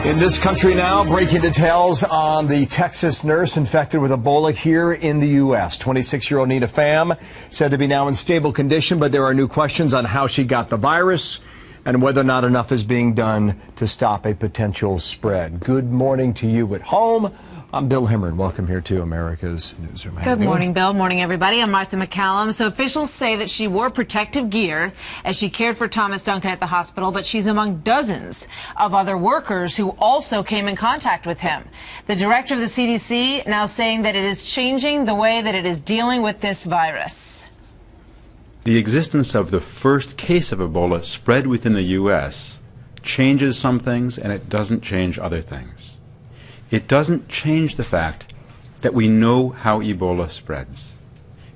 In this country now, breaking details on the Texas nurse infected with Ebola here in the U.S. 26-year-old Nina Pham said to be now in stable condition, but there are new questions on how she got the virus and whether or not enough is being done to stop a potential spread. Good morning to you at home. I'm Bill Himmerd. Welcome here to America's Newsroom. Good morning, Bill. Morning, everybody. I'm Martha McCallum. So officials say that she wore protective gear as she cared for Thomas Duncan at the hospital, but she's among dozens of other workers who also came in contact with him. The director of the CDC now saying that it is changing the way that it is dealing with this virus. The existence of the first case of Ebola spread within the U.S. changes some things, and it doesn't change other things. It doesn't change the fact that we know how Ebola spreads.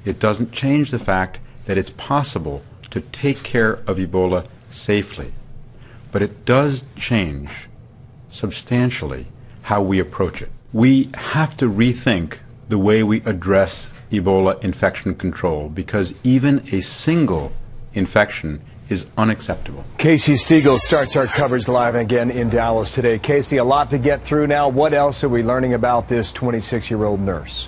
It doesn't change the fact that it's possible to take care of Ebola safely. But it does change substantially how we approach it. We have to rethink the way we address Ebola infection control, because even a single infection is unacceptable. Casey Stegall starts our coverage live again in Dallas today. Casey, a lot to get through now. What else are we learning about this 26-year-old nurse?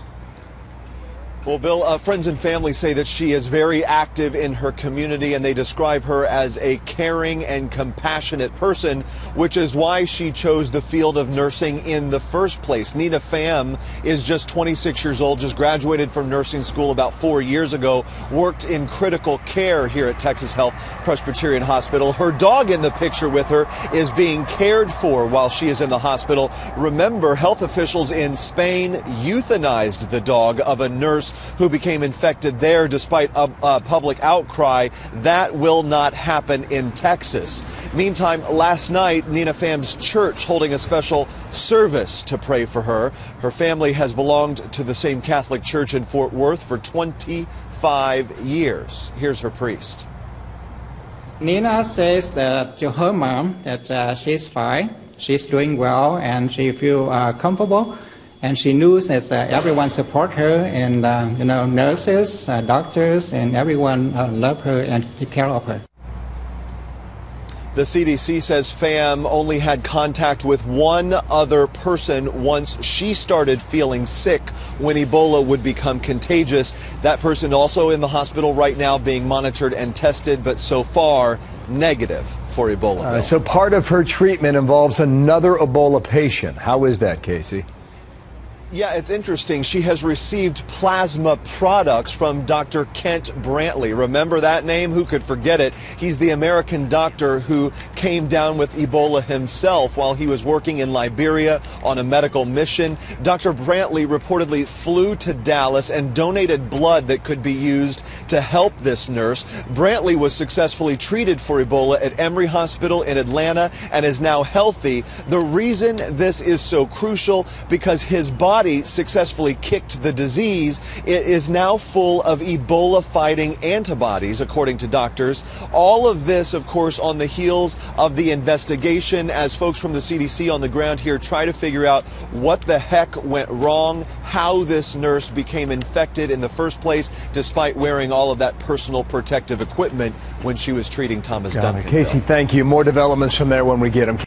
Well, Bill, friends and family say that she is very active in her community, and they describe her as a caring and compassionate person, which is why she chose the field of nursing in the first place. Nina Pham is just 26 years old, just graduated from nursing school about 4 years ago, worked in critical care here at Texas Health Presbyterian Hospital. Her dog in the picture with her is being cared for while she is in the hospital. Remember, health officials in Spain euthanized the dog of a nurse who became infected there despite a public outcry. That will not happen in Texas. Meantime, last night, Nina Pham's church holding a special service to pray for her. Her family has belonged to the same Catholic church in Fort Worth for 25 years. Here's her priest. Nina says that to her mom that she's fine, she's doing well, and she feels comfortable. And she knew that everyone support her, and nurses, doctors, and everyone love her and take care of her. The CDC says Pham only had contact with one other person once she started feeling sick when Ebola would become contagious. That person also in the hospital right now being monitored and tested, but so far negative for Ebola. So part of her treatment involves another Ebola patient. How is that, Casey? Yeah, it's interesting. She has received plasma products from Dr. Kent Brantley. Remember that name? Who could forget it? He's the American doctor who came down with Ebola himself while he was working in Liberia on a medical mission. Dr. Brantley reportedly flew to Dallas and donated blood that could be used to help this nurse. Brantley was successfully treated for Ebola at Emory Hospital in Atlanta and is now healthy. The reason this is so crucial, because his body successfully kicked the disease. It is now full of Ebola-fighting antibodies, according to doctors. All of this, of course, on the heels of the investigation as folks from the CDC on the ground here try to figure out what the heck went wrong, how this nurse became infected in the first place, despite wearing all of that personal protective equipment when she was treating Thomas Duncan. Casey, thank you. More developments from there when we get them.